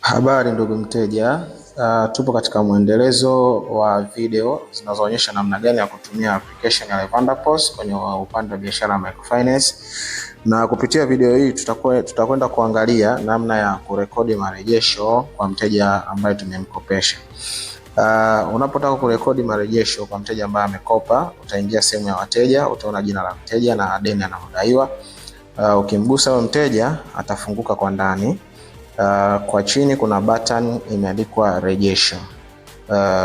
Habari ndugu mteja, tupo katika mwendelezo wa video zinazoonyesha namna gani ya kutumia application ya Levanderpost kwenye upande wa biashara ya microfinance. Na kupitia video hii tutakwenda kuangalia namna ya kurekodi marejesho kwa mteja ambaye tumemkopesha. Unapotaka kurekodi marejesho kwa mteja ambaye amekopa, utaingia sehemu ya wateja, utaona jina la mteja na deni analodaiwa. Ukimgusa huyo mteja atafunguka kwa ndani. Kwa chini kuna button imeandikwa rejesho.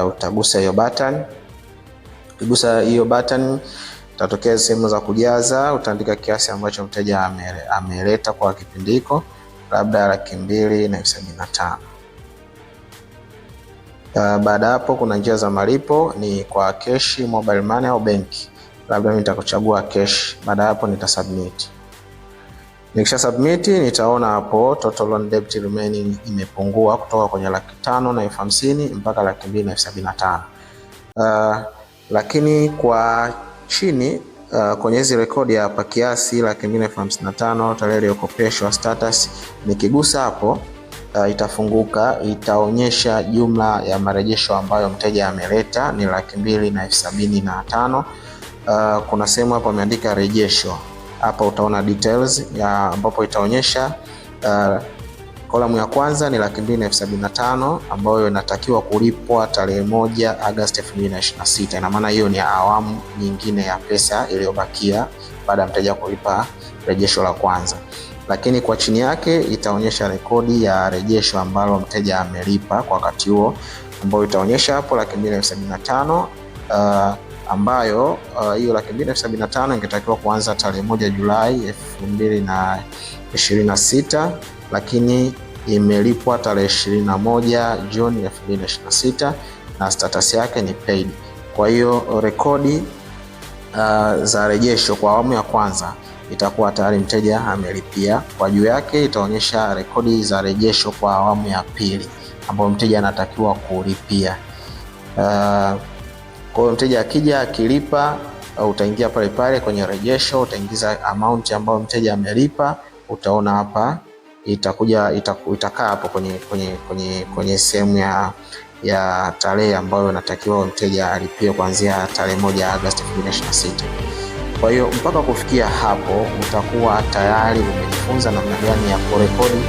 Utagusa hiyo button. Ukigusa hiyo button utatokea sehemu za kujaza, utaandika kiasi ambacho mteja ameleta kwa kipindiko, labda 2,275. Baada hapo kuna njia za malipo, ni kwa cash, mobile money au benki. Labda mimi nitakuchagua cash. Baada hapo nitasubmit. Nikisha submit nitaona hapo total loan debt remaining imepungua kutoka kwenye 550,000 mpaka 2,075. Lakini kwa chini kwenye hizi rekodi hapa kiasi 2,055 tarehe iliyokopeshwa status, nikigusa hapo itafunguka, itaonyesha jumla ya marejesho ambayo mteja ameleta ni 2,075. Kuna sehemu hapo ameandika rejesho. Hapa utaona details ya ambapo itaonyesha kolamu ya kwanza ni 2,075 ambayo inatakiwa kulipwa tarehe 1 Agosti 2026. Ina maana hiyo ni awamu nyingine ya pesa iliyobakia baada ya mteja kulipa rejesho la kwanza. Lakini kwa chini yake itaonyesha rekodi ya rejesho ambalo mteja amelipa kwa wakati huo, ambayo itaonyesha hapo 2,075 ambayo hiyo 2,075 ingetakiwa kuanza tarehe 1 Julai 2026, lakini imelipwa tarehe 21 Juni 2026 na status yake ni paid. Kwa hiyo rekodi za rejesho kwa awamu ya kwanza itakuwa tayari mteja amelipia. Kwa juu yake itaonyesha rekodi za rejesho kwa awamu ya pili ambayo mteja anatakiwa kulipia. Kwa hiyo mteja akija akilipa, utaingia pale pale kwenye rejesho, utaingiza amount ambayo mteja amelipa, utaona hapa itakaa hapo kwenye sehemu ya tarehe ambayo inatakiwa mteja alipie kuanzia tarehe 1 Agosti 2026. Kwa hiyo mpaka kufikia hapo utakuwa tayari umejifunza namna gani ya kurekodi